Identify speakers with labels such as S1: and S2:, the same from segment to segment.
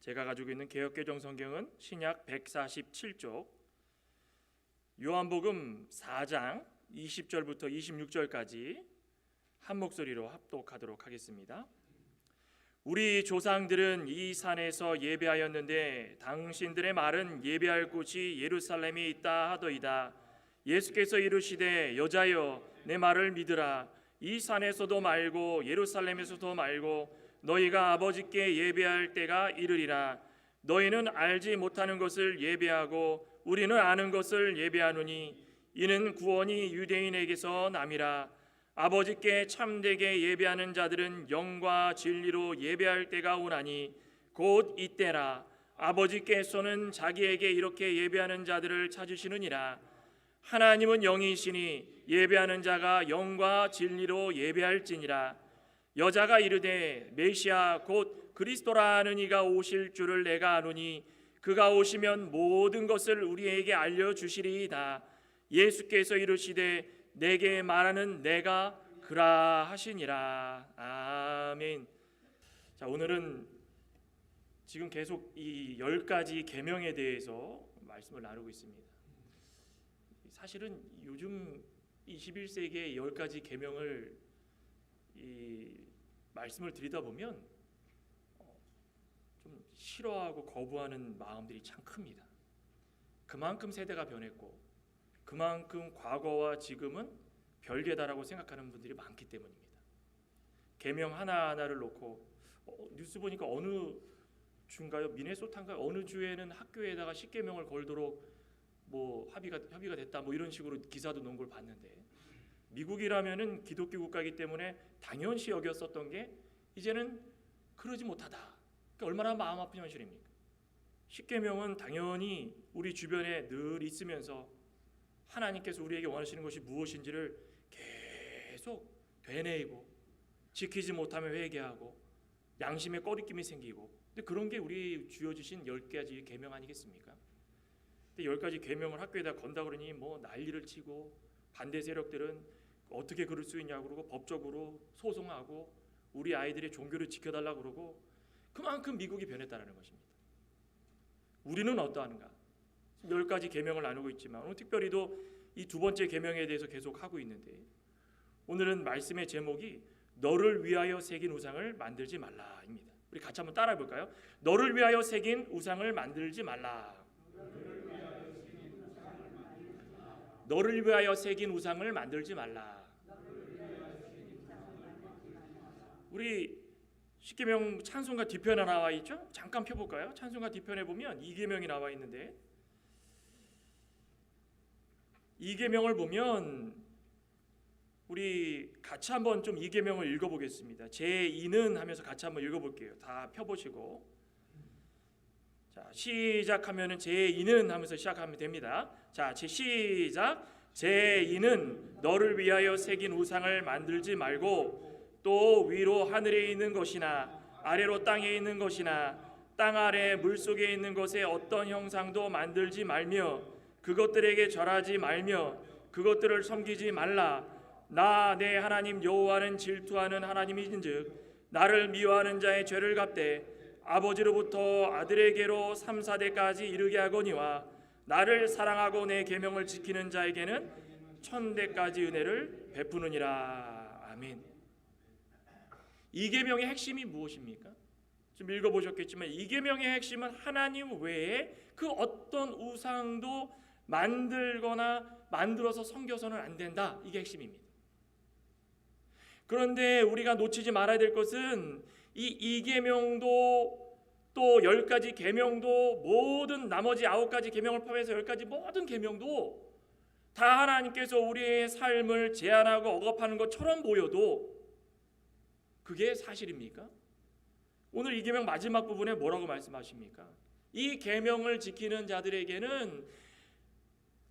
S1: 제가 가지고 있는 개역개정 성경은 신약 147쪽 요한복음 4장 20절부터 26절까지 한 목소리로 합독하도록 하겠습니다. 우리 조상들은 이 산에서 예배하였는데 당신들의 말은 예배할 곳이 예루살렘에 있다 하더이다. 예수께서 이르시되 여자여 내 말을 믿으라. 이 산에서도 말고 예루살렘에서도 말고 너희가 아버지께 예배할 때가 이르리라. 너희는 알지 못하는 것을 예배하고 우리는 아는 것을 예배하노니 이는 구원이 유대인에게서 남이라. 아버지께 참되게 예배하는 자들은 영과 진리로 예배할 때가 오나니 곧 이때라. 아버지께서는 자기에게 이렇게 예배하는 자들을 찾으시느니라. 하나님은 영이시니 예배하는 자가 영과 진리로 예배할지니라. 여자가 이르되 메시아 곧 그리스도라는 이가 오실 줄을 내가 아노니 그가 오시면 모든 것을 우리에게 알려주시리이다. 예수께서 이르시되 내게 말하는 내가 그라 하시니라. 아멘. 자, 오늘은 지금 계속 이 10가지 계명에 대해서 말씀을 나누고 있습니다. 사실은 요즘 21세기의 10가지 계명을 말씀을 드리다 보면 좀 싫어하고 거부하는 마음들이 참 큽니다. 그만큼 세대가 변했고 그만큼 과거와 지금은 별개다라고 생각하는 분들이 많기 때문입니다. 계명 하나하나를 놓고 뉴스 보니까 어느 주인가요? 미네소타인가요? 어느 주에는 학교에다가 10계명을 걸도록 뭐 협의가 됐다 뭐 이런 식으로 기사도 놓은 걸 봤는데, 미국이라면은 기독교 국가이기 때문에 당연시 여겼었던 게 이제는 그러지 못하다. 그러니까 얼마나 마음 아픈 현실입니까? 10계명은 당연히 우리 주변에 늘 있으면서 하나님께서 우리에게 원하시는 것이 무엇인지를 계속 되뇌이고 지키지 못하면 회개하고 양심에 꺼리낌이 생기고, 근데 그런 게 우리 주어주신 10가지 계명 아니겠습니까? 근데 10가지 계명을 학교에다 건다 그러니 뭐 난리를 치고 반대 세력들은 어떻게 그럴 수 있냐고 그러고 법적으로 소송하고 우리 아이들의 종교를 지켜달라고 그러고, 그만큼 미국이 변했다는 것입니다. 우리는 어떠한가? 10가지 계명을 나누고 있지만 오늘 특별히도 이 두 번째 계명에 대해서 계속 하고 있는데, 오늘은 말씀의 제목이 너를 위하여 새긴 우상을 만들지 말라입니다. 우리 같이 한번 따라해 볼까요? 너를 위하여 새긴 우상을 만들지 말라. 너를 위하여 새긴 우상을 만들지 말라. 우리 10계명 찬송가 뒤편에 나와 있죠? 잠깐 펴볼까요? 찬송가 뒤편에 보면 2계명이 나와 있는데, 2계명을 보면 우리 같이 한번 좀 2계명을 읽어보겠습니다. 제2는 하면서 같이 한번 읽어볼게요. 다 펴보시고, 자 시작하면은 제2는 하면서 시작하면 됩니다. 자 시작. 제2는 너를 위하여 새긴 우상을 만들지 말고 또 위로 하늘에 있는 것이나 아래로 땅에 있는 것이나 땅 아래 물속에 있는 것에 어떤 형상도 만들지 말며 그것들에게 절하지 말며 그것들을 섬기지 말라. 나 내 하나님 여호와는 질투하는 하나님이신즉 나를 미워하는 자의 죄를 갚되 아버지로부터 아들에게로 3, 4대까지 이르게 하거니와 나를 사랑하고 내 계명을 지키는 자에게는 1000대까지 은혜를 베푸느니라. 아멘. 이 계명의 핵심이 무엇입니까? 좀 읽어보셨겠지만 이 계명의 핵심은 하나님 외에 그 어떤 우상도 만들거나 만들어서 섬겨서는 안 된다. 이게 핵심입니다. 그런데 우리가 놓치지 말아야 될 것은 이 계명도 또 10가지 계명도 모든 나머지 9가지 계명을 포함해서 10가지 모든 계명도 다 하나님께서 우리의 삶을 제한하고 억압하는 것처럼 보여도 그게 사실입니까? 오늘 이 계명 마지막 부분에 뭐라고 말씀하십니까? 이 계명을 지키는 자들에게는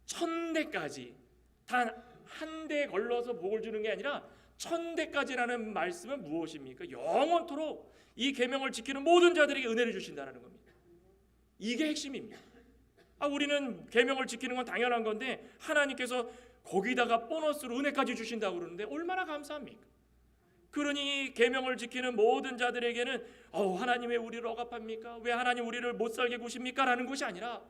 S1: 1000대까지 단 한 대 걸러서 복을 주는 게 아니라 1000대까지라는 말씀은 무엇입니까? 영원토록 이 계명을 지키는 모든 자들에게 은혜를 주신다는 겁니다. 이게 핵심입니다. 우리는 계명을 지키는 건 당연한 건데 하나님께서 거기다가 보너스로 은혜까지 주신다고 그러는데 얼마나 감사합니까? 그러니 계명을 지키는 모든 자들에게는 하나님 왜 우리를 억압합니까? 왜 하나님 우리를 못 살게 구십니까? 라는 것이 아니라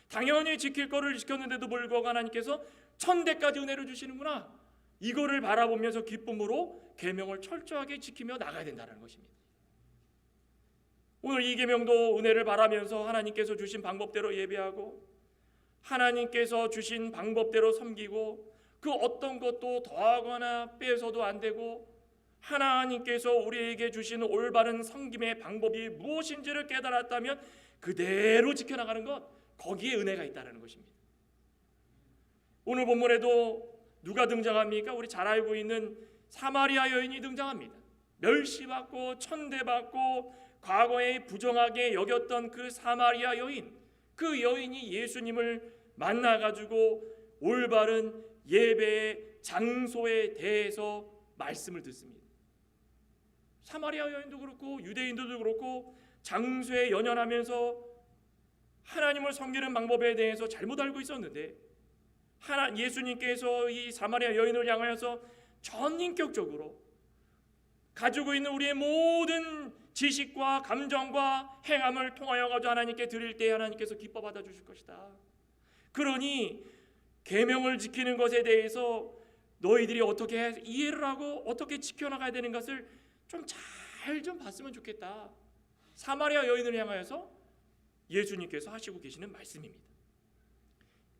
S1: 당연히 지킬 거를 지켰는데도 불구하고 하나님께서 1000대까지 은혜를 주시는구나, 이거를 바라보면서 기쁨으로 계명을 철저하게 지키며 나가야 된다는 것입니다. 오늘 이 계명도 은혜를 바라면서 하나님께서 주신 방법대로 예배하고 하나님께서 주신 방법대로 섬기고 그 어떤 것도 더하거나 빼서도 안 되고 하나님께서 우리에게 주신 올바른 섬김의 방법이 무엇인지를 깨달았다면 그대로 지켜나가는 것, 거기에 은혜가 있다는 것입니다. 오늘 본문에도 누가 등장합니까? 우리 잘 알고 있는 사마리아 여인이 등장합니다. 멸시받고 천대받고 과거에 부정하게 여겼던 그 사마리아 여인, 그 여인이 예수님을 만나가지고 올바른 예배의 장소에 대해서 말씀을 듣습니다. 사마리아 여인도 그렇고 유대인들도 그렇고 장소에 연연하면서 하나님을 섬기는 방법에 대해서 잘못 알고 있었는데 예수님께서 이 사마리아 여인을 향하여서 전인격적으로 가지고 있는 우리의 모든 지식과 감정과 행함을 통하여 가지고 하나님께 드릴 때 하나님께서 기뻐 받아 주실 것이다. 그러니 계명을 지키는 것에 대해서 너희들이 어떻게 이해를 하고 어떻게 지켜나가야 되는 것을 좀 잘 좀 봤으면 좋겠다. 사마리아 여인을 향하여서 예수님께서 하시고 계시는 말씀입니다.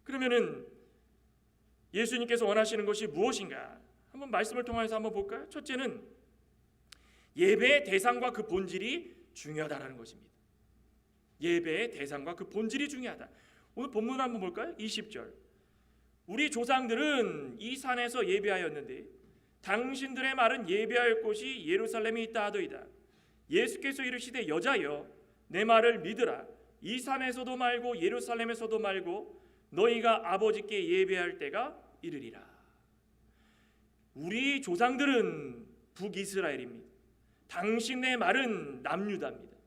S1: 그러면은 예수님께서 원하시는 것이 무엇인가? 한번 말씀을 통해서 한번 볼까요? 첫째는 예배의 대상과 그 본질이 중요하다는 것입니다. 예배의 대상과 그 본질이 중요하다. 오늘 본문 한번 볼까요? 20절. 우리 조상들은 이 산에서 예배하였는데 당신들의 말은 예배할 곳이 예루살렘에 있다 하더이다. 예수께서 이르시되 여자여 내 말을 믿으라. 이 산에서도 말고 예루살렘에서도 말고 너희가 아버지께 예배할 때가 이르리라. 우리 조상들은 북이스라엘입니다. 당신의 말은 남유다입니다.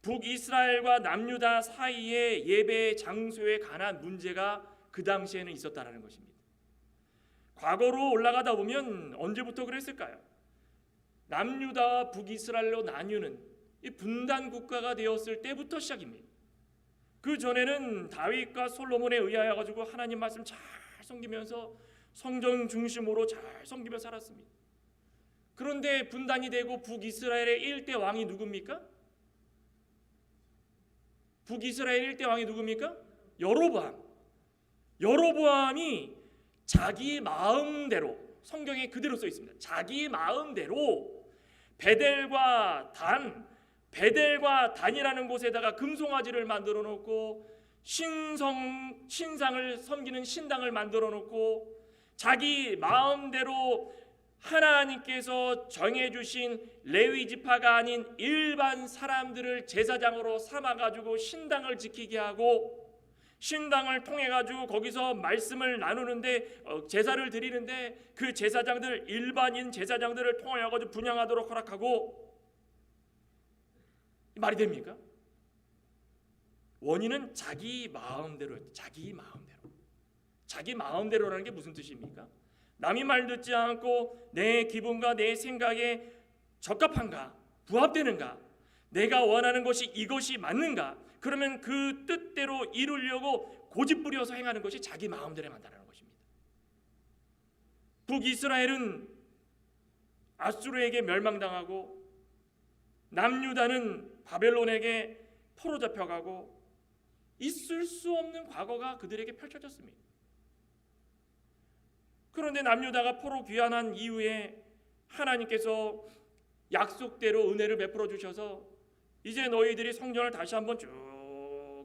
S1: 북이스라엘과 남유다 사이에 예배 장소에 관한 문제가 그 당시에는 있었다는 것입니다. 과거로 올라가다 보면 언제부터 그랬을까요? 남유다와 북이스라엘로 나뉘는 이 분단 국가가 되었을 때부터 시작입니다. 그 전에는 다윗과 솔로몬에 의하여 가지고 하나님 말씀 잘 섬기면서 성전 중심으로 잘 섬기며 살았습니다. 그런데 분단이 되고 북이스라엘의 일대 왕이 누굽니까? 북이스라엘 일대 왕이 누굽니까? 여로보암. 여로보암이 자기 마음대로, 성경에 그대로 써 있습니다. 자기 마음대로 베델과 단이라는 곳에다가 금송아지를 만들어 놓고 신상을 섬기는 신당을 만들어 놓고 자기 마음대로 하나님께서 정해주신 레위 지파가 아닌 일반 사람들을 제사장으로 삼아가지고 신당을 지키게 하고 신당을 통해 가지고 거기서 말씀을 나누는데 제사를 드리는데 그 제사장들 일반인 제사장들을 통하여 가지고 분향하도록 허락하고, 말이 됩니까? 원인은 자기 마음대로였다. 자기 마음대로라는 게 무슨 뜻입니까? 남이 말 듣지 않고 내 기분과 내 생각에 적합한가? 부합되는가? 내가 원하는 것이 이것이 맞는가? 그러면 그 뜻대로 이루려고 고집부려서 행하는 것이 자기 마음대로 한다는 것입니다. 북이스라엘은 아수르에게 멸망당하고 남유다는 바벨론에게 포로 잡혀가고 있을 수 없는 과거가 그들에게 펼쳐졌습니다. 그런데 남유다가 포로 귀환한 이후에 하나님께서 약속대로 은혜를 베풀어 주셔서 이제 너희들이 성전을 다시 한번 쭉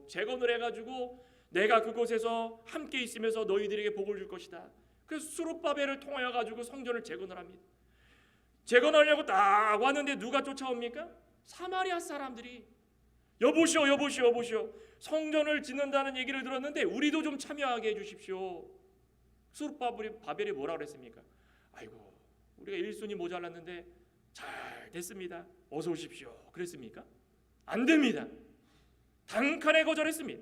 S1: 재건을 해가지고 내가 그곳에서 함께 있으면서 너희들에게 복을 줄 것이다. 그래서 수룹바벨을 통하여 가지고 성전을 재건을 합니다. 재건하려고 딱 왔는데 누가 쫓아옵니까? 사마리아 사람들이 여보시오 성전을 짓는다는 얘기를 들었는데 우리도 좀 참여하게 해주십시오. 수룹바벨이 뭐라고 그랬습니까? 아이고 우리가 1순위 모자랐는데 잘 됐습니다. 어서 오십시오. 그랬습니까? 안 됩니다. 단칼에 거절했습니다.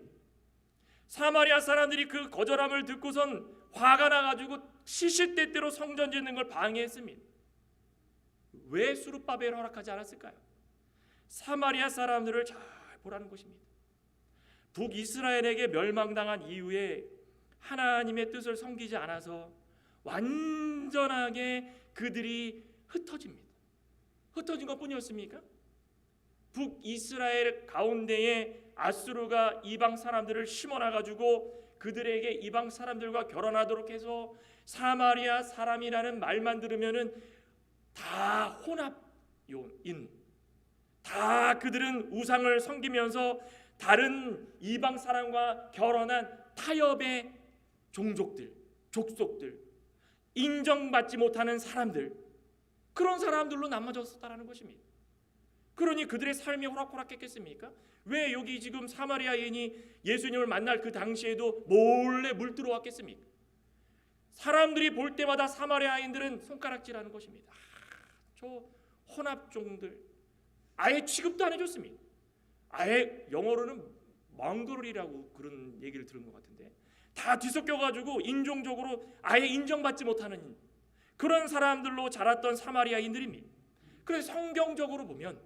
S1: 사마리아 사람들이 그 거절함을 듣고선 화가 나가지고 시시때때로 성전 짓는 걸 방해했습니다. 왜 수르바벨을 허락하지 않았을까요? 사마리아 사람들을 잘 보라는 것입니다. 북이스라엘에게 멸망당한 이후에 하나님의 뜻을 섬기지 않아서 완전하게 그들이 흩어집니다. 흩어진 것뿐이었습니까? 북이스라엘 가운데에 아수르가 이방 사람들을 심어놔가지고 그들에게 이방 사람들과 결혼하도록 해서 사마리아 사람이라는 말만 들으면은 다 혼합인, 다 그들은 우상을 섬기면서 다른 이방 사람과 결혼한 타협의 종족들, 족속들, 인정받지 못하는 사람들, 그런 사람들로 남아졌다라는 것입니다. 그러니 그들의 삶이 호락호락했겠습니까? 왜 여기 지금 사마리아인이 예수님을 만날 그 당시에도 몰래 물들어왔겠습니까? 사람들이 볼 때마다 사마리아인들은 손가락질하는 것입니다. 저 혼합종들, 아예 취급도 안 해줬습니다. 아예 영어로는 멍거리라고 그런 얘기를 들은 것 같은데, 다 뒤섞여가지고 인종적으로 아예 인정받지 못하는 그런 사람들로 자랐던 사마리아인들입니다. 그래서 성경적으로 보면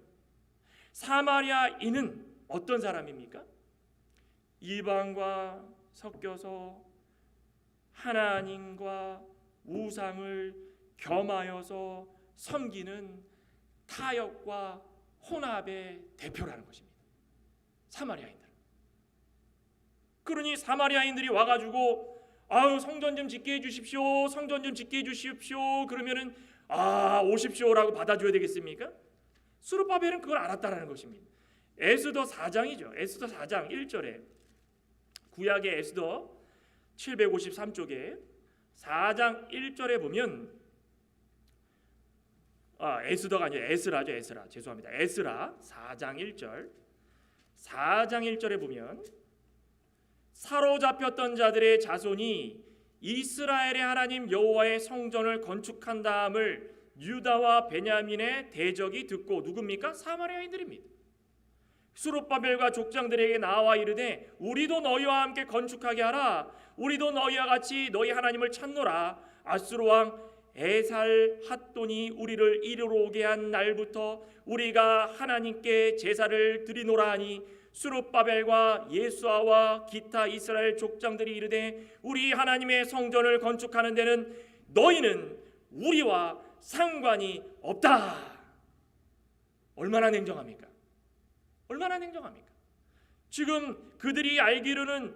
S1: 사마리아인은 어떤 사람입니까? 이방과 섞여서 하나님과 우상을 겸하여서 섬기는 타협과 혼합의 대표라는 것입니다. 사마리아인들. 그러니 사마리아인들이 와가지고 성전 좀 짓게 해주십시오, 성전 좀 짓게 해주십시오 그러면은 오십시오라고 받아줘야 되겠습니까? 수르바벨은 그걸 알았다라는 것입니다. 에스더 4장이죠. 에스더 4장 1절에 구약의 에스더 753쪽에 4장 1절에 보면 에스더가 아니에요. 에스라죠. 에스라. 죄송합니다. 에스라 4장 1절. 4장 1절에 보면 사로잡혔던 자들의 자손이 이스라엘의 하나님 여호와의 성전을 건축한 다음을 유다와 베냐민의 대적이 듣고, 누굽니까? 사마리아인들입니다. 수르바벨과 족장들에게 나와 이르되 우리도 너희와 함께 건축하게 하라. 우리도 너희와 같이 너희 하나님을 찾노라. 아수르 왕 에살핫돈이 우리를 이르러 오게 한 날부터 우리가 하나님께 제사를 드리노라 하니, 수르바벨과 예수아와 기타 이스라엘 족장들이 이르되 우리 하나님의 성전을 건축하는 데는 너희는 우리와 상관이 없다. 얼마나 냉정합니까? 얼마나 냉정합니까? 지금 그들이 알기로는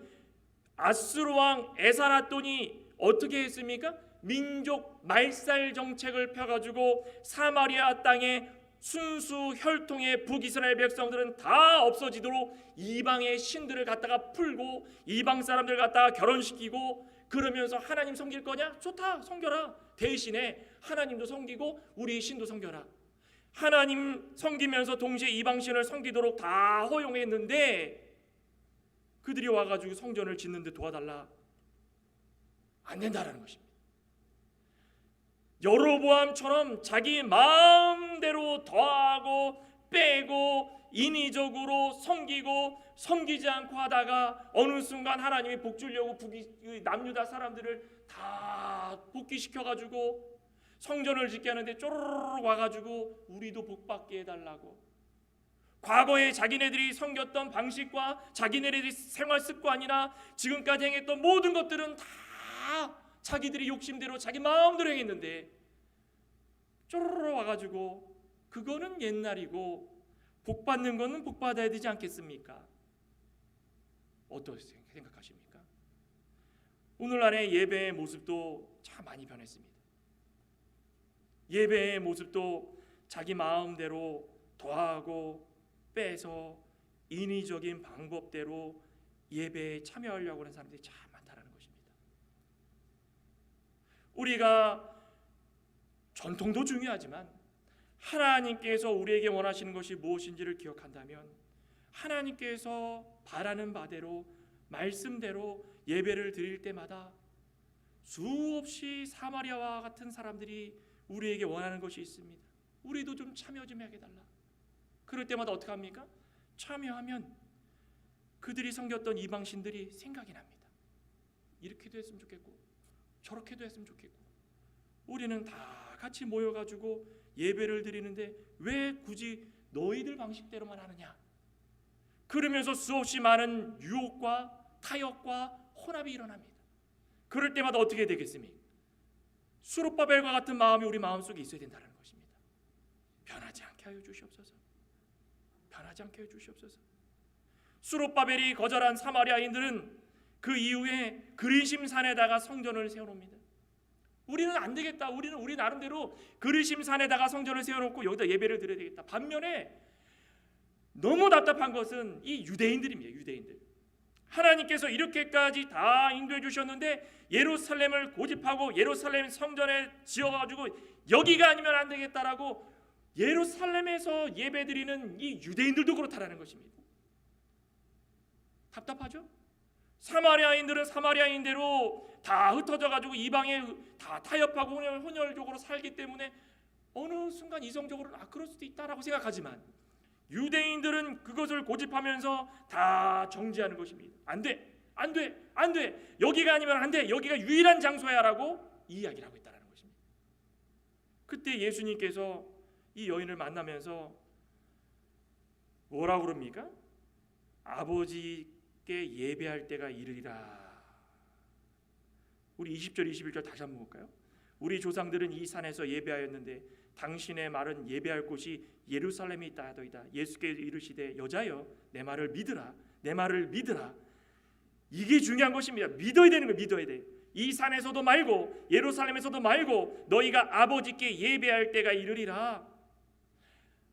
S1: 아수르 왕 에살핫돈이 어떻게 했습니까? 민족 말살 정책을 펴가지고 사마리아 땅에 순수 혈통의 북이스라엘 백성들은 다 없어지도록 이방의 신들을 갖다가 풀고 이방 사람들 갖다가 결혼시키고, 그러면서 하나님 섬길 거냐? 좋다, 섬겨라. 대신에 하나님도 섬기고 우리 신도 섬겨라. 하나님 섬기면서 동시에 이방 신을 섬기도록 다 허용했는데 그들이 와가지고 성전을 짓는데 도와달라, 안 된다라는 것입니다. 여로보암처럼 자기 마음대로 더하고 빼고 인위적으로 섬기고 섬기지 않고 하다가 어느 순간 하나님이 복 주려고 남유다 사람들을 다 복귀시켜가지고 성전을 짓게 하는데 쪼르르 와가지고 우리도 복받게 해달라고, 과거에 자기네들이 섬겼던 방식과 자기네들이 생활 습관이나 지금까지 행했던 모든 것들은 다 자기들이 욕심대로 자기 마음대로 행했는데 쪼르르 와가지고 그거는 옛날이고 복받는 거는 복받아야 되지 않겠습니까? 어떻게 생각하십니까? 오늘날의 예배의 모습도 참 많이 변했습니다. 예배의 모습도 자기 마음대로 더하고 빼서 인위적인 방법대로 예배에 참여하려고 하는 사람들이 참 많다는 것입니다. 우리가 전통도 중요하지만 하나님께서 우리에게 원하시는 것이 무엇인지를 기억한다면 하나님께서 바라는 바대로 말씀대로 예배를 드릴 때마다 수없이 사마리아와 같은 사람들이 우리에게 원하는 것이 있습니다. 우리도 좀 참여 좀 하게 달라. 그럴 때마다 어떻게 합니까? 참여하면 그들이 섬겼던 이방신들이 생각이 납니다. 이렇게도 했으면 좋겠고 저렇게도 했으면 좋겠고 우리는 다 같이 모여가지고 예배를 드리는데 왜 굳이 너희들 방식대로만 하느냐? 그러면서 수없이 많은 유혹과 타협과 혼합이 일어납니다. 그럴 때마다 어떻게 되겠습니까? 수룹바벨과 같은 마음이 우리 마음속에 있어야 된다는 것입니다. 변하지 않게 하여 주시옵소서. 변하지 않게 하여 주시옵소서. 수룹바벨이 거절한 사마리아인들은 그 이후에 그리심산에다가 성전을 세워놓습니다. 우리는 안 되겠다. 우리는 우리 나름대로 그리심산에다가 성전을 세워놓고 여기다 예배를 드려야 되겠다. 반면에 너무 답답한 것은 이 유대인들입니다. 유대인들. 하나님께서 이렇게까지 다 인도해 주셨는데 예루살렘을 고집하고 예루살렘 성전에 지어가지고 여기가 아니면 안 되겠다라고 예루살렘에서 예배드리는 이 유대인들도 그렇다라는 것입니다. 답답하죠? 사마리아인들은 사마리아인대로 다 흩어져가지고 이방에 다 타협하고 혼혈적으로 살기 때문에 어느 순간 이성적으로는 그럴 수도 있다라고 생각하지만 유대인들은 그것을 고집하면서 다 정지하는 것입니다. 안 돼, 안 돼, 안 돼. 여기가 아니면 안 돼. 여기가 유일한 장소야라고 이야기를 하고 있다는 것입니다. 그때 예수님께서 이 여인을 만나면서 뭐라고 그럽니까? 아버지께 예배할 때가 이르리라. 우리 20절 21절 다시 한번 볼까요? 우리 조상들은 이 산에서 예배하였는데 당신의 말은 예배할 곳이 예루살렘에 있다 하더이다. 예수께 이르시되 여자여 내 말을 믿으라. 내 말을 믿으라. 이게 중요한 것입니다. 믿어야 되는 거예요. 믿어야 돼. 이 산에서도 말고 예루살렘에서도 말고 너희가 아버지께 예배할 때가 이르리라.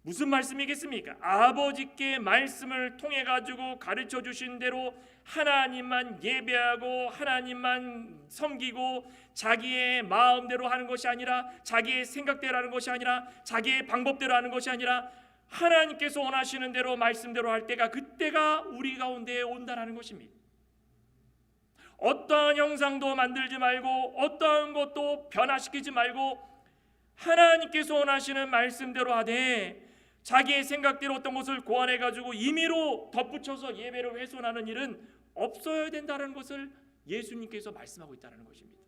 S1: 무슨 말씀이겠습니까? 아버지께 말씀을 통해 가지고 가르쳐 주신 대로 하나님만 예배하고 하나님만 섬기고 자기의 마음대로 하는 것이 아니라 자기의 생각대로 하는 것이 아니라 자기의 방법대로 하는 것이 아니라 하나님께서 원하시는 대로 말씀대로 할 때가 그때가 우리 가운데에 온다라는 것입니다. 어떠한 형상도 만들지 말고 어떠한 것도 변화시키지 말고 하나님께서 원하시는 말씀대로 하되 자기의 생각대로 어떤 것을 고안해가지고 임의로 덧붙여서 예배를 훼손하는 일은 없어야 된다는 것을 예수님께서 말씀하고 있다는 것입니다.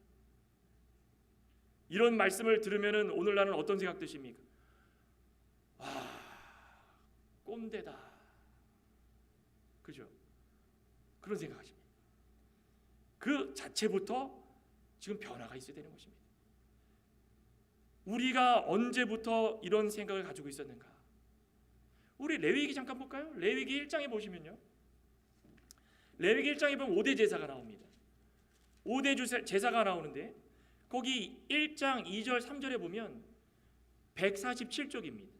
S1: 이런 말씀을 들으면 오늘날은 어떤 생각 드십니까? 꼰대다. 그죠? 그런 생각하십니다. 그 자체부터 지금 변화가 있어야 되는 것입니다. 우리가 언제부터 이런 생각을 가지고 있었는가? 우리 레위기 잠깐 볼까요? 레위기 1장에 보시면요. 레위기 1장에 보면 5대 제사가 나옵니다. 5대 제사가 나오는데 거기 1장 2절 3절에 보면 147쪽입니다.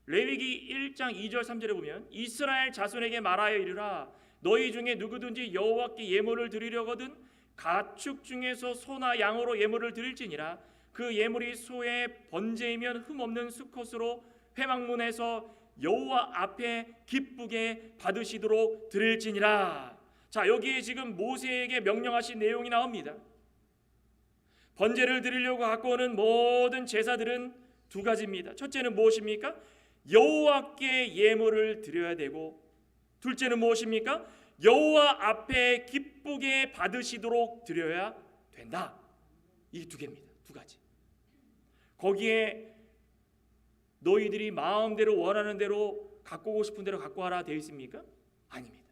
S1: 레위기 1장 2절 3절에 보면 이스라엘 자손에게 말하여 이르라 너희 중에 누구든지 여호와께 예물을 드리려거든 가축 중에서 소나 양으로 예물을 드릴지니라 그 예물이 소의 번제이면 흠없는 수컷으로 회막문에서 여호와 앞에 기쁘게 받으시도록 드릴지니라. 자, 여기에 지금 모세에게 명령하신 내용이 나옵니다. 번제를 드리려고 갖고 오는 모든 제사들은 두 가지입니다. 첫째는 무엇입니까? 여호와께 예물을 드려야 되고 둘째는 무엇입니까? 여호와 앞에 기쁘게 받으시도록 드려야 된다. 이 두 개입니다. 두 가지. 거기에 너희들이 마음대로 원하는 대로 갖고 오고 싶은 대로 갖고 와라 되어 있습니까? 아닙니다.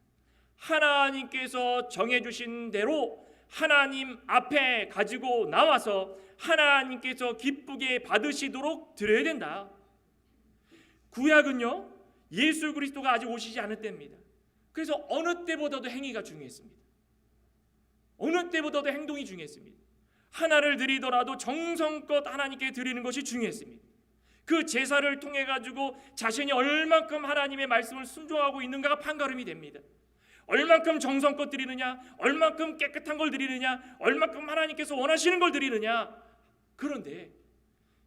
S1: 하나님께서 정해주신 대로 하나님 앞에 가지고 나와서 하나님께서 기쁘게 받으시도록 드려야 된다. 구약은요 예수 그리스도가 아직 오시지 않을 때입니다. 그래서 어느 때보다도 행위가 중요했습니다. 어느 때보다도 행동이 중요했습니다. 하나를 드리더라도 정성껏 하나님께 드리는 것이 중요했습니다. 그 제사를 통해 가지고 자신이 얼만큼 하나님의 말씀을 순종하고 있는가가 판가름이 됩니다. 얼만큼 정성껏 드리느냐, 얼만큼 깨끗한 걸 드리느냐, 얼만큼 하나님께서 원하시는 걸 드리느냐. 그런데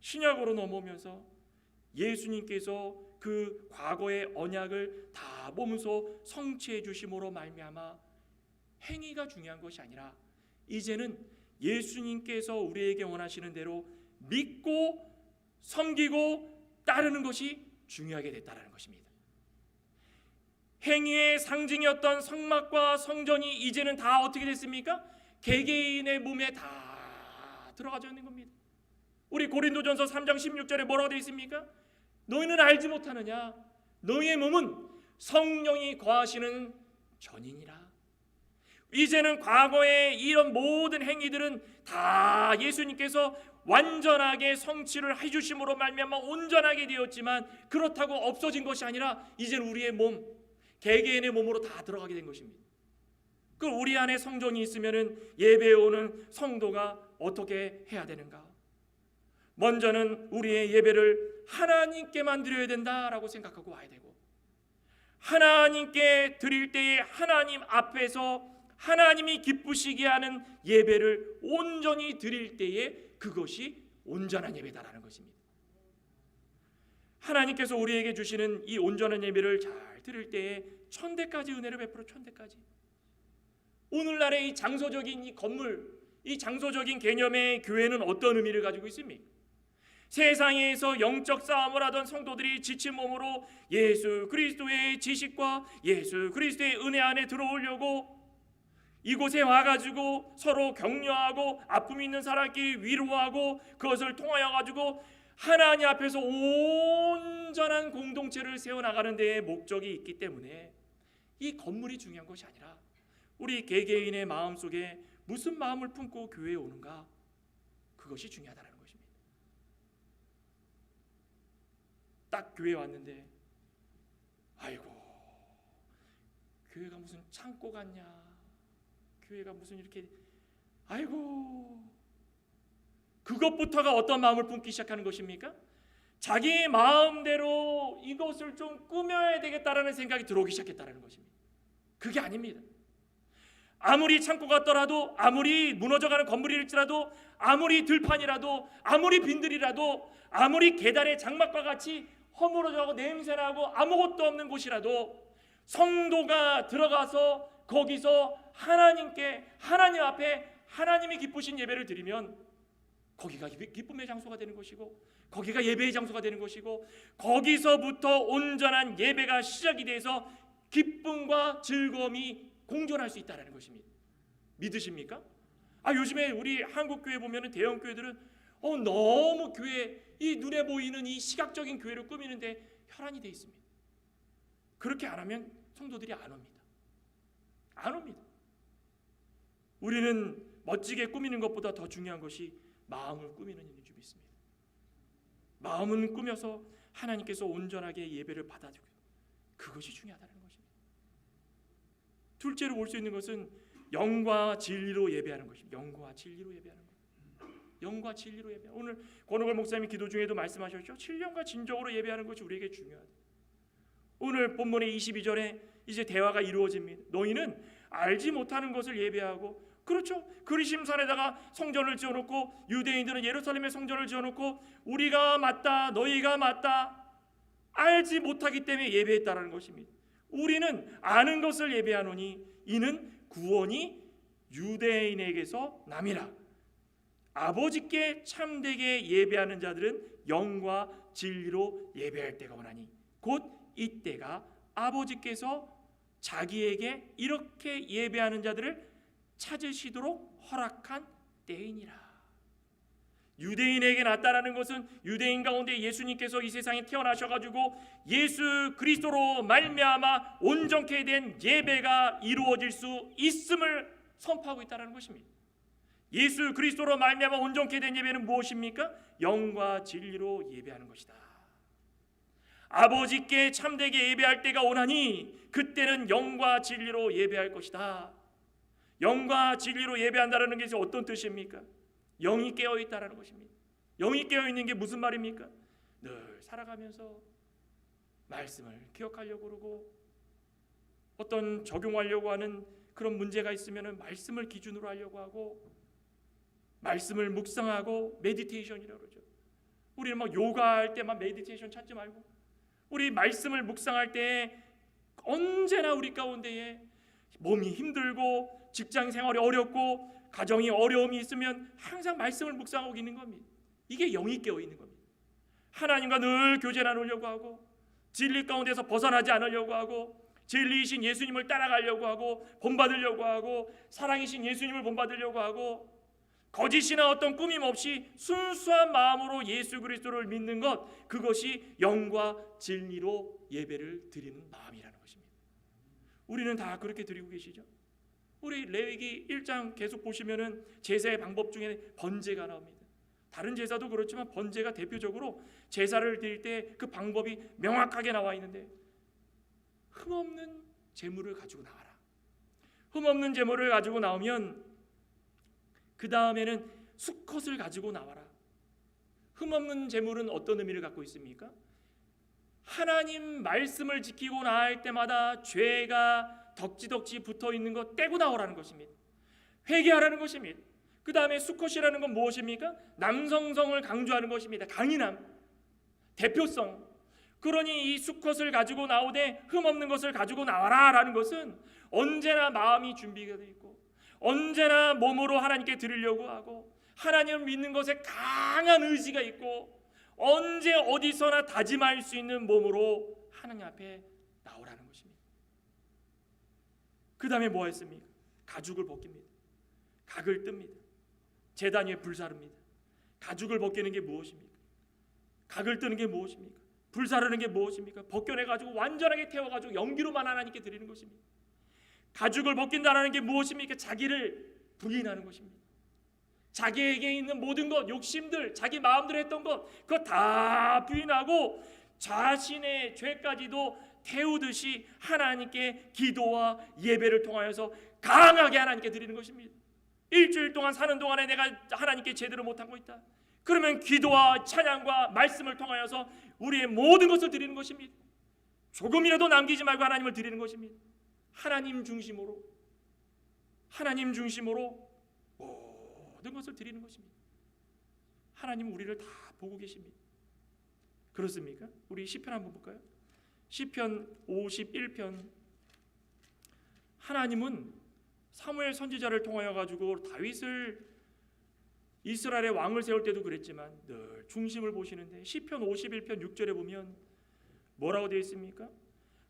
S1: 신약으로 넘어오면서 예수님께서 그 과거의 언약을 다 몸소 성취해 주심으로 말미암아 행위가 중요한 것이 아니라 이제는 예수님께서 우리에게 원하시는 대로 믿고 섬기고 따르는 것이 중요하게 됐다는 것입니다. 행위의 상징이었던 성막과 성전이 이제는 다 어떻게 됐습니까? 개개인의 몸에 다 들어가져 있는 겁니다. 우리 고린도전서 3장 16절에 뭐라고 되어 있습니까? 너희는 알지 못하느냐? 너희의 몸은 성령이 거하시는 전이니라. 이제는 과거의 이런 모든 행위들은 다 예수님께서 완전하게 성취를 해주심으로 말미암아 온전하게 되었지만, 그렇다고 없어진 것이 아니라 이제는 우리의 몸, 개개인의 몸으로 다 들어가게 된 것입니다. 그 우리 안에 성전이 있으면은 예배에 오는 성도가 어떻게 해야 되는가? 먼저는 우리의 예배를 하나님께만 드려야 된다라고 생각하고 와야 되고, 하나님께 드릴 때에 하나님 앞에서 하나님이 기쁘시게 하는 예배를 온전히 드릴 때에 그것이 온전한 예배다라는 것입니다. 하나님께서 우리에게 주시는 이 온전한 예배를 잘 드릴 때에 천대까지 은혜를 베풀어 천대까지. 오늘날의 이 장소적인 이 건물, 이 장소적인 개념의 교회는 어떤 의미를 가지고 있습니까? 세상에서 영적 싸움을 하던 성도들이 지친 몸으로 예수 그리스도의 지식과 예수 그리스도의 은혜 안에 들어오려고 이곳에 와가지고 서로 격려하고 아픔이 있는 사람끼리 위로하고 그것을 통하여 가지고 하나님 앞에서 온전한 공동체를 세워나가는 데에 목적이 있기 때문에 이 건물이 중요한 것이 아니라 우리 개개인의 마음속에 무슨 마음을 품고 교회에 오는가, 그것이 중요하다는 것입니다. 딱 교회에 왔는데 아이고 교회가 무슨 창고 같냐, 교회가 무슨 이렇게, 아이고, 그것부터가 어떤 마음을 품기 시작하는 것입니까? 자기 마음대로 이것을 좀 꾸며야 되겠다라는 생각이 들어오기 시작했다는 것입니다. 그게 아닙니다. 아무리 창고 같더라도, 아무리 무너져가는 건물일지라도, 아무리 들판이라도, 아무리 빈들이라도, 아무리 계단의 장막과 같이 허물어져가고 냄새나고 아무것도 없는 곳이라도 성도가 들어가서 거기서 하나님께, 하나님 앞에 하나님이 기쁘신 예배를 드리면 거기가 기쁨의 장소가 되는 것이고, 거기가 예배의 장소가 되는 것이고, 거기서부터 온전한 예배가 시작이 돼서 기쁨과 즐거움이 공존할 수 있다는 것입니다. 믿으십니까? 요즘에 우리 한국 교회 보면은 대형 교회들은 너무 교회 이 눈에 보이는 이 시각적인 교회를 꾸미는데 혈안이 돼 있습니다. 그렇게 안 하면 성도들이 안 옵니다. 안 옵니다. 우리는 멋지게 꾸미는 것보다 더 중요한 것이 마음을 꾸미는 일인 줄 믿습니다. 마음은 꾸며서 하나님께서 온전하게 예배를 받아주고, 그것이 중요하다는 것입니다. 둘째로 볼 수 있는 것은 영과 진리로 예배하는 것입니다. 영과 진리로 예배하는 것. 영과 진리로 예배. 오늘 권호걸 목사님이 기도 중에도 말씀하셨죠. 신령과 진정으로 예배하는 것이 우리에게 중요하다. 오늘 본문의 22절에 이제 대화가 이루어집니다. 너희는 알지 못하는 것을 예배하고, 그렇죠, 그리심산에다가 성전을 지어놓고 유대인들은 예루살렘에 성전을 지어놓고 우리가 맞다, 너희가 맞다, 알지 못하기 때문에 예배했다라는 것입니다. 우리는 아는 것을 예배하노니 이는 구원이 유대인에게서 남이라. 아버지께 참되게 예배하는 자들은 영과 진리로 예배할 때가 오나니 곧 이때가 아버지께서 자기에게 이렇게 예배하는 자들을 찾으시도록 허락한 때이니라. 유대인에게 낫다라는 것은 유대인 가운데 예수님께서 이 세상에 태어나셔가지고 예수 그리스도로 말미암아 온전케 된 예배가 이루어질 수 있음을 선포하고 있다는 것입니다. 예수 그리스도로 말미암아 온전케 된 예배는 무엇입니까? 영과 진리로 예배하는 것이다. 아버지께 참되게 예배할 때가 오나니 그때는 영과 진리로 예배할 것이다. 영과 진리로 예배한다는 것이 어떤 뜻입니까? 영이 깨어있다는 것입니다. 영이 깨어있는 게 무슨 말입니까? 늘 살아가면서 말씀을 기억하려고 그러고, 어떤 적용하려고 하는 그런 문제가 있으면 말씀을 기준으로 하려고 하고, 말씀을 묵상하고 메디테이션이라고 그러죠. 우리는 막 요가할 때만 메디테이션 찾지 말고, 우리 말씀을 묵상할 때 언제나 우리 가운데에 몸이 힘들고 직장 생활이 어렵고 가정이 어려움이 있으면 항상 말씀을 묵상하고 있는 겁니다. 이게 영이 깨어 있는 겁니다. 하나님과 늘 교제 나누려고 하고, 진리 가운데서 벗어나지 않으려고 하고, 진리이신 예수님을 따라가려고 하고, 본받으려고 하고, 사랑이신 예수님을 본받으려고 하고, 거짓이나 어떤 꾸밈 없이 순수한 마음으로 예수 그리스도를 믿는 것, 그것이 영과 진리로 예배를 드리는 마음이라는 것입니다. 우리는 다 그렇게 드리고 계시죠? 우리 레위기 1장 계속 보시면은 제사의 방법 중에 번제가 나옵니다. 다른 제사도 그렇지만 번제가 대표적으로 제사를 드릴 때 그 방법이 명확하게 나와 있는데, 흠없는 제물을 가지고 나와라. 흠없는 제물을 가지고 나오면 그 다음에는 수컷을 가지고 나와라. 흠없는 제물은 어떤 의미를 갖고 있습니까? 하나님 말씀을 지키고 나갈 때마다 죄가 덕지덕지 붙어있는 것 떼고 나오라는 것입니다. 회개하라는 것입니다. 그 다음에 수컷이라는 건 무엇입니까? 남성성을 강조하는 것입니다. 강인함, 대표성. 그러니 이 수컷을 가지고 나오되 흠없는 것을 가지고 나와라 라는 것은 언제나 마음이 준비가 되어 있고, 언제나 몸으로 하나님께 드리려고 하고, 하나님을 믿는 것에 강한 의지가 있고, 언제 어디서나 다짐할 수 있는 몸으로 하나님 앞에 나오라는 것입니다. 그 다음에 뭐 했습니까? 가죽을 벗깁니다. 각을 뜹니다. 제단 위에 불사릅니다. 가죽을 벗기는 게 무엇입니까? 각을 뜨는 게 무엇입니까? 불사르는 게 무엇입니까? 벗겨내가지고 완전하게 태워가지고 연기로만 하나님께 드리는 것입니다. 가죽을 벗긴다는 게 무엇입니까? 자기를 부인하는 것입니다. 자기에게 있는 모든 것, 욕심들, 자기 마음대로 했던 것, 그거 다 부인하고 자신의 죄까지도 태우듯이 하나님께 기도와 예배를 통하여서 강하게 하나님께 드리는 것입니다. 일주일 동안 사는 동안에 내가 하나님께 제대로 못하고 있다. 그러면 기도와 찬양과 말씀을 통하여서 우리의 모든 것을 드리는 것입니다. 조금이라도 남기지 말고 하나님을 드리는 것입니다. 하나님 중심으로 모든 것을 드리는 것입니다. 하나님은 우리를 다 보고 계십니다. 그렇습니까? 우리 시편 한번 볼까요? 시편 51편. 하나님은 사무엘 선지자를 통하여 가지고 다윗을 이스라엘의 왕을 세울 때도 그랬지만 늘 중심을 보시는데, 시편 51편 6절에 보면 뭐라고 되어 있습니까?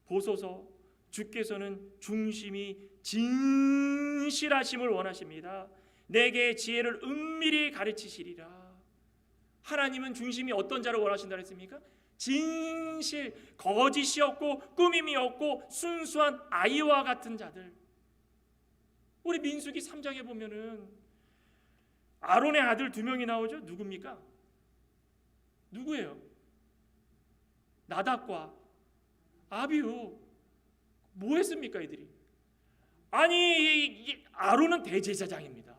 S1: 보소서 주께서는 중심이 진실하심을 원하십니다. 내게 지혜를 은밀히 가르치시리라. 하나님은 중심이 어떤 자를 원하신다 했습니까? 진실, 거짓이 없고 꾸밈이 없고 순수한 아이와 같은 자들. 우리 민수기 3장에 보면은 아론의 아들 2명이 나오죠. 누굽니까? 누구예요? 나답과 아비후. 뭐 했습니까 이들이? 아니, 아론은 대제사장입니다.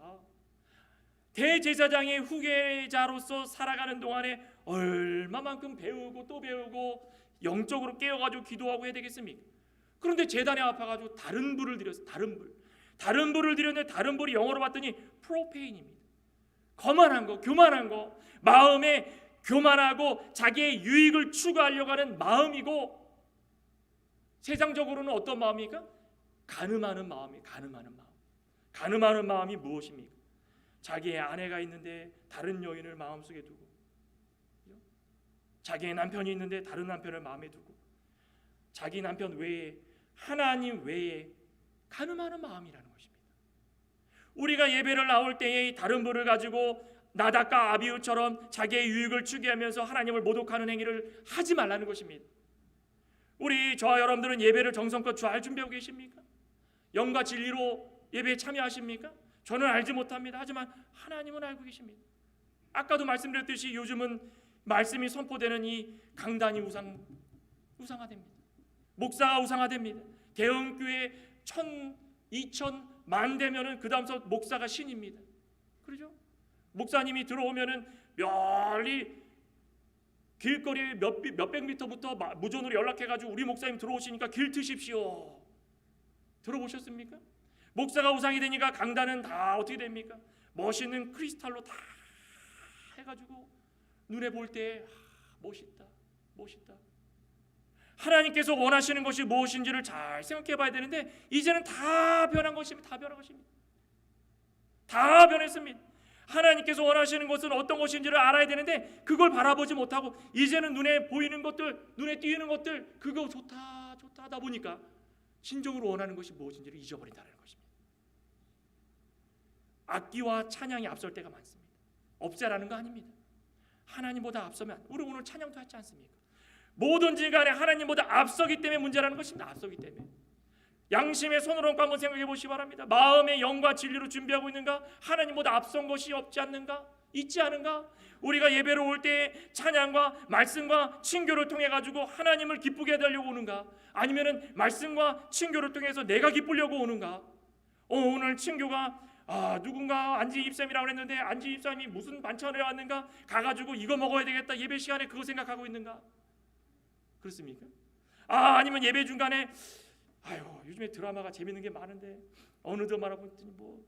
S1: 대제사장의 후계자로서 살아가는 동안에 얼마만큼 배우고 또 배우고 영적으로 깨어가지고 기도하고 해야 되겠습니까? 그런데 제단에 아파가지고 다른 불을 드렸어요. 다른 불을 드렸는데 다른 불이 영어로 봤더니 프로페인입니다. 거만한 거, 교만한 거, 마음에 교만하고 자기의 유익을 추구하려고 하는 마음이고, 세상적으로는 어떤 마음입니까? 간음하는 마음이. 간음하는 마음이 무엇입니까? 자기의 아내가 있는데 다른 여인을 마음속에 두고, 자기의 남편이 있는데 다른 남편을 마음에 두고, 자기 남편 외에 하나님 외에 간음하는 마음이라는 것입니다. 우리가 예배를 나올 때에 다른 분을 가지고 나답과 아비후처럼 자기의 유익을 추구하면서 하나님을 모독하는 행위를 하지 말라는 것입니다. 우리 저와 여러분들은 예배를 정성껏 잘 준비하고 계십니까? 영과 진리로 예배에 참여하십니까? 저는 알지 못합니다. 하지만 하나님은 알고 계십니다. 아까도 말씀드렸듯이 요즘은 말씀이 선포되는 이 강단이 우상화됩니다. 목사가 우상화됩니다. 대형교회 1000, 2000, 만 되면은 그 다음서 목사가 신입니다. 그렇죠? 목사님이 들어오면은 멀리 길거리 몇백 미터부터 무전으로 연락해가지고 우리 목사님 들어오시니까 길 트십시오. 들어보셨습니까? 목사가 우상이 되니까 강단은 다 어떻게 됩니까? 멋있는 크리스탈로 다 해가지고 눈에 볼 때 멋있다. 하나님께서 원하시는 것이 무엇인지를 잘 생각해 봐야 되는데, 이제는 다 변한 것입니다. 다 변했습니다. 하나님께서 원하시는 것은 어떤 것인지를 알아야 되는데 그걸 바라보지 못하고 이제는 눈에 보이는 것들, 눈에 띄는 것들, 그거 좋다 하다 보니까 진정으로 원하는 것이 무엇인지를 잊어버린다는 것입니다. 악기와 찬양이 앞설 때가 많습니다. 없애라는 거 아닙니다. 하나님보다 앞서면 우리 오늘 찬양도 하지 않습니까? 뭐든지 간에 하나님보다 앞서기 때문에 문제라는 것입니다. 앞서기 때문에. 양심의 손으로 한번 생각해 보시기 바랍니다. 마음의 영과 진리로 준비하고 있는가? 하나님보다 앞선 것이 없지 않는가? 있지 않은가? 우리가 예배로 올 때 찬양과 말씀과 친교를 통해 가지고 하나님을 기쁘게 해달라고 오는가? 아니면은 말씀과 친교를 통해서 내가 기쁘려고 오는가? 오늘 친교가 누군가 안지 입사님이라고 했는데 안지 입사님이 무슨 반찬을 왔는가? 가가지고 이거 먹어야 되겠다. 예배 시간에 그거 생각하고 있는가? 그렇습니까? 아니면 예배 중간에 요즘에 드라마가 재밌는 게 많은데 어느 드라마라 보더니 뭐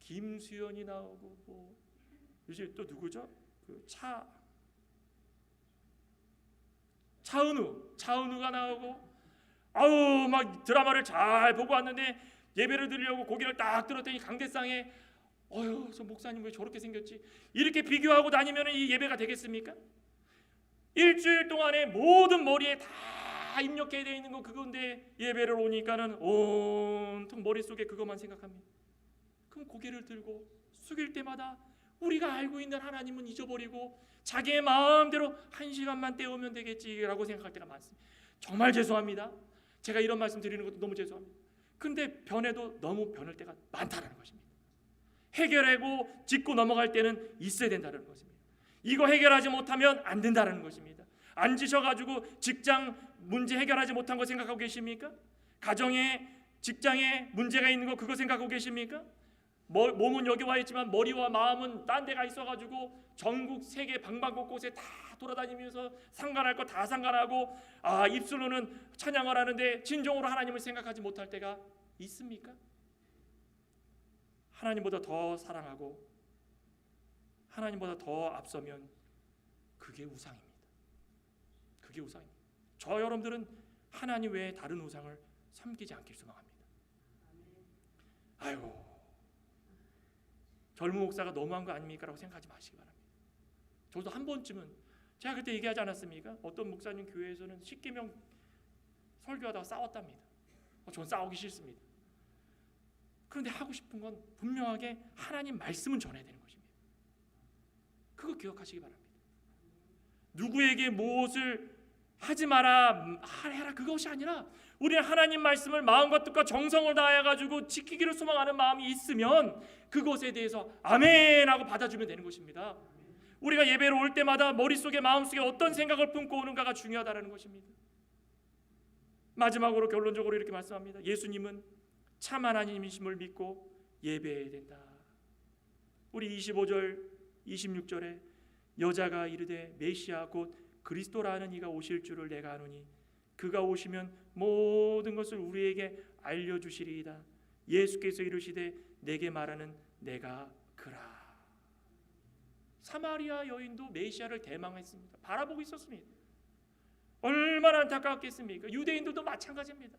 S1: 김수현이 나오고 뭐 요즘 또 누구죠? 그 차은우가 나오고 막 드라마를 잘 보고 왔는데 예배를 드리려고 고개를 딱 들었더니 강대상에 저 목사님 왜 저렇게 생겼지? 이렇게 비교하고 다니면 이 예배가 되겠습니까? 일주일 동안에 모든 머리에 다 입력해야 되어 있는 거 그건데 예배를 오니까는 온통 머릿속에 그것만 생각합니다. 그럼 고개를 들고 숙일 때마다 우리가 알고 있는 하나님은 잊어버리고 자기의 마음대로 한 시간만 때우면 되겠지라고 생각할 때가 많습니다. 정말 죄송합니다. 제가 이런 말씀 드리는 것도 너무 죄송합니다. 근데 변해도 너무 변할 때가 많다는 것입니다. 해결하고 짚고 넘어갈 때는 있어야 된다는 것입니다. 이거 해결하지 못하면 안 된다는 것입니다. 앉으셔가지고 직장 문제 해결하지 못한 거 생각하고 계십니까? 가정에 직장에 문제가 있는 거 그거 생각하고 계십니까? 몸은 여기 와 있지만 머리와 마음은 딴 데가 있어가지고 전국 세계 방방곳곳에 다 돌아다니면서 상관할 거 다 상관하고 입술로는 찬양을 하는데 진정으로 하나님을 생각하지 못할 때가 있습니까? 하나님보다 더 사랑하고 하나님보다 더 앞서면 그게 우상입니다. 그게 우상입니다. 저 여러분들은 하나님 외에 다른 우상을 섬기지 않길 소망합니다. 젊은 목사가 너무한 거 아닙니까? 라고 생각하지 마시기 바랍니다. 저도 한 번쯤은 제가 그때 얘기하지 않았습니까? 어떤 목사님 교회에서는 10계명 설교하다가 싸웠답니다. 전 싸우기 싫습니다. 그런데 하고 싶은 건 분명하게 하나님 말씀은 전해야 되는 것입니다. 그거 기억하시기 바랍니다. 누구에게 무엇을 하지 마라 해라 그것이 아니라 우리는 하나님 말씀을 마음과 뜻과 정성을 다해 가지고 지키기를 소망하는 마음이 있으면 그것에 대해서 아멘 하고 받아주면 되는 것입니다. 우리가 예배로 올 때마다 머릿속에 마음속에 어떤 생각을 품고 오는가가 중요하다는 것입니다. 마지막으로 결론적으로 이렇게 말씀합니다. 예수님은 참 하나님이심을 믿고 예배해야 된다. 우리 25절 26절에 여자가 이르되 메시아 곧 그리스도라는 이가 오실 줄을 내가 아노니 그가 오시면 모든 것을 우리에게 알려주시리이다. 예수께서 이르시되 내게 말하는 내가 그라. 사마리아 여인도 메시아를 대망했습니다. 바라보고 있었습니다. 얼마나 안타깝겠습니까? 유대인들도 마찬가지입니다.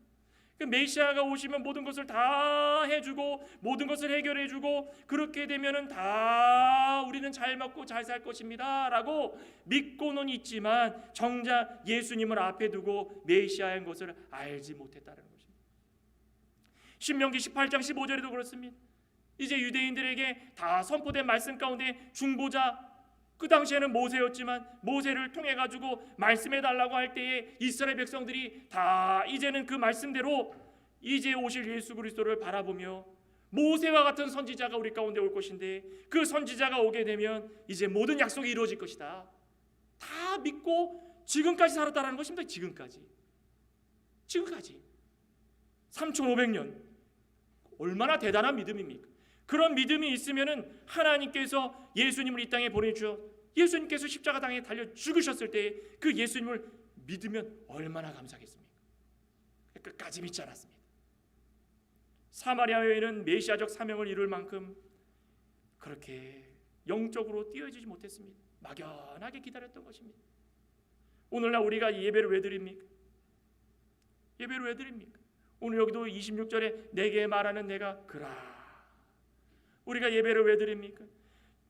S1: 그 메시아가 오시면 모든 것을 다 해주고 모든 것을 해결해주고 그렇게 되면은 다 우리는 잘 먹고 잘 살 것입니다 라고 믿고는 있지만 정작 예수님을 앞에 두고 메시아인 것을 알지 못했다는 것입니다. 신명기 18장 15절에도 그렇습니다. 이제 유대인들에게 다 선포된 말씀 가운데 중보자 그 당시에는 모세였지만 모세를 통해 가지고 말씀해 달라고 할 때에 이스라엘 백성들이 다 이제는 그 말씀대로 이제 오실 예수 그리스도를 바라보며 모세와 같은 선지자가 우리 가운데 올 것인데 그 선지자가 오게 되면 이제 모든 약속이 이루어질 것이다. 다 믿고 지금까지 살았다라는 것입니다. 지금까지 3500년 얼마나 대단한 믿음입니까? 그런 믿음이 있으면은 하나님께서 예수님을 이 땅에 보내주어 예수님께서 십자가당에 달려 죽으셨을 때 그 예수님을 믿으면 얼마나 감사하겠습니까? 끝까지 믿지 않았습니다. 사마리아 여인은 메시아적 사명을 이룰 만큼 그렇게 영적으로 뛰어지지 못했습니다. 막연하게 기다렸던 것입니다. 오늘날 우리가 예배를 왜 드립니까? 예배를 왜 드립니까? 오늘 여기도 26절에 내게 말하는 내가 그라. 우리가 예배를 왜 드립니까?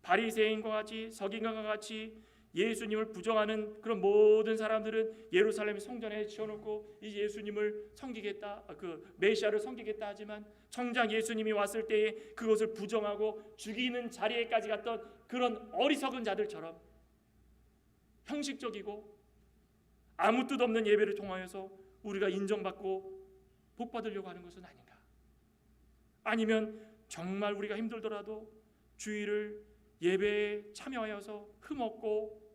S1: 바리새인과 같이 서기관과 같이 예수님을 부정하는 그런 모든 사람들은 예루살렘 성전에 지어놓고 이 예수님을 섬기겠다, 그 메시아를 섬기겠다 하지만 정작 예수님이 왔을 때에 그것을 부정하고 죽이는 자리에까지 갔던 그런 어리석은 자들처럼 형식적이고 아무 뜻 없는 예배를 통하여서 우리가 인정받고 복 받으려고 하는 것은 아닌가? 아니면 정말 우리가 힘들더라도 주일을 예배에 참여하여서 흠없고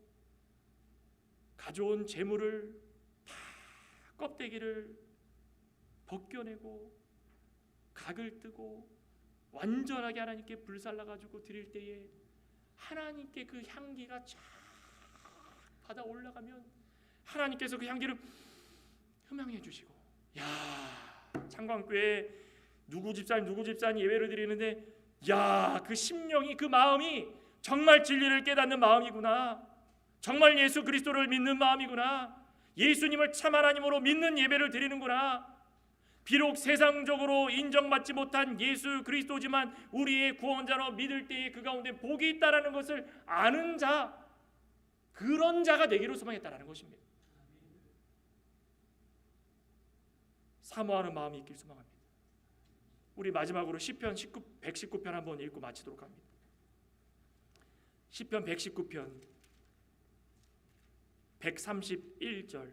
S1: 가져온 재물을 다 껍데기를 벗겨내고 각을 뜨고 완전하게 하나님께 불살라가지고 드릴 때에 하나님께 그 향기가 쫙 받아 올라가면 하나님께서 그 향기를 흠양해 주시고, 야, 창광교회 누구 집사님 예배를 드리는데, 야, 그 심령이, 그 마음이 정말 진리를 깨닫는 마음이구나, 정말 예수 그리스도를 믿는 마음이구나, 예수님을 참 하나님으로 믿는 예배를 드리는구나. 비록 세상적으로 인정받지 못한 예수 그리스도지만 우리의 구원자로 믿을 때에 그 가운데 복이 있다라는 것을 아는 자, 그런 자가 되기를 소망했다라는 것입니다. 사모하는 마음이 있길 소망합니다. 우리 마지막으로 시편 119편 한번 읽고 마치도록 합니다. 시편 119편 131절,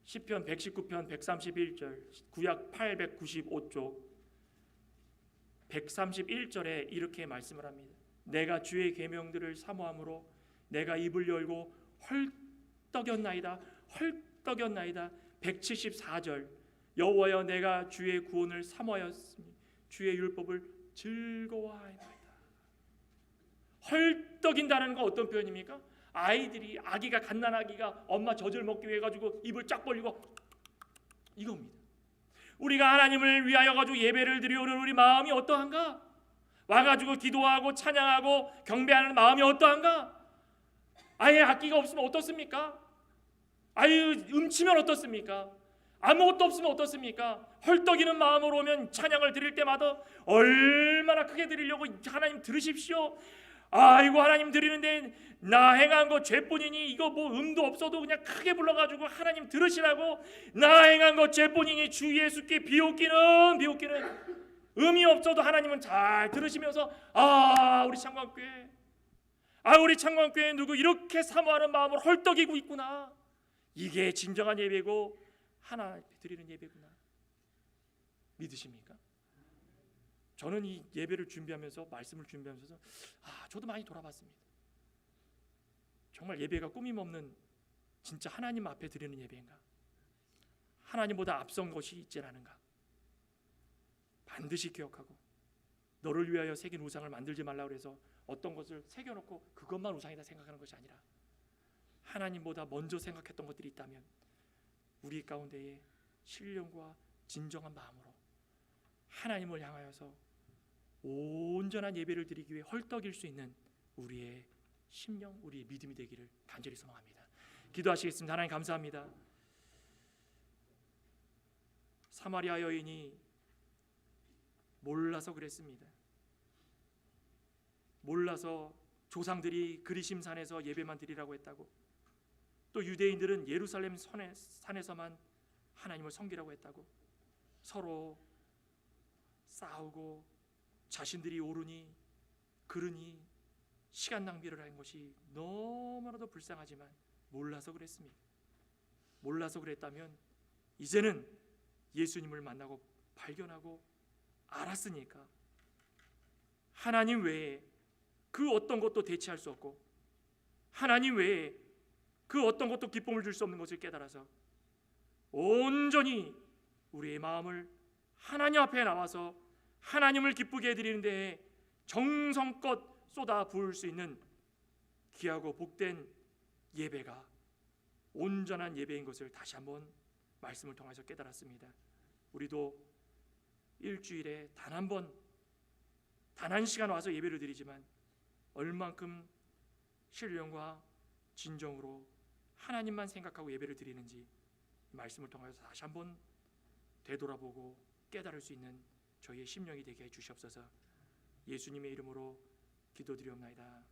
S1: 시편 119편 131절, 구약 895쪽 131절에 이렇게 말씀을 합니다. 내가 주의 계명들을 사모함으로 내가 입을 열고 헐떡였나이다. 174절, 여호와여 내가 주의 구원을 사모하였으니 주의 율법을 즐거워하였나이다. 헐떡인다는 건 어떤 표현입니까? 아기가 갓난아기가 엄마 젖을 먹기 위해 가지고 입을 쫙 벌리고 이겁니다. 우리가 하나님을 위하여 가지고 예배를 드리오는 우리 마음이 어떠한가? 와가지고 기도하고 찬양하고 경배하는 마음이 어떠한가? 아예 악기가 없으면 어떻습니까? 아예 음치면 어떻습니까? 아무것도 없으면 어떻습니까? 헐떡이는 마음으로 오면 찬양을 드릴 때마다 얼마나 크게 드리려고, 하나님 들으십시오, 아이고 하나님 드리는데 나 행한 거 죄뿐이니, 이거 뭐 음도 없어도 그냥 크게 불러가지고 하나님 들으시라고, 나 행한 거 죄뿐이니 주 예수께 비웃기는 음이 없어도 하나님은 잘 들으시면서, 우리 창광교회 누구 이렇게 사모하는 마음으로 헐떡이고 있구나, 이게 진정한 예배고 하나님 드리는 예배구나, 믿으십니까? 저는 이 예배를 준비하면서, 말씀을 준비하면서 저도 많이 돌아봤습니다. 정말 예배가 꾸밈없는 진짜 하나님 앞에 드리는 예배인가? 하나님보다 앞선 것이 있지 않은가? 반드시 기억하고, 너를 위하여 새긴 우상을 만들지 말라고 해서 어떤 것을 새겨놓고 그것만 우상이다 생각하는 것이 아니라, 하나님보다 먼저 생각했던 것들이 있다면 우리 가운데에 신령과 진정한 마음으로 하나님을 향하여서 온전한 예배를 드리기 위해 헐떡일 수 있는 우리의 심령, 우리의 믿음이 되기를 간절히 소망합니다. 기도하시겠습니다. 하나님 감사합니다. 사마리아 여인이 몰라서 그랬습니다. 몰라서 조상들이 그리심산에서 예배만 드리라고 했다고, 또 유대인들은 예루살렘 산에서만 하나님을 섬기라고 했다고, 서로 싸우고 자신들이 옳으니 그르니 시간 낭비를 한 것이 너무나도 불쌍하지만 몰라서 그랬습니다. 몰라서 그랬다면 이제는 예수님을 만나고 발견하고 알았으니까 하나님 외에 그 어떤 것도 대체할 수 없고, 하나님 외에 그 어떤 것도 기쁨을 줄 수 없는 것을 깨달아서 온전히 우리의 마음을 하나님 앞에 나와서 하나님을 기쁘게 해드리는 데에 정성껏 쏟아 부을 수 있는 귀하고 복된 예배가 온전한 예배인 것을 다시 한번 말씀을 통해서 깨달았습니다. 우리도 일주일에 단 한 번, 단 한 시간 와서 예배를 드리지만 얼만큼 신령과 진정으로 하나님만 생각하고 예배를 드리는지 말씀을 통해서 다시 한번 되돌아보고 깨달을 수 있는 저희의 심령이 되게 해주시옵소서. 예수님의 이름으로 기도드리옵나이다.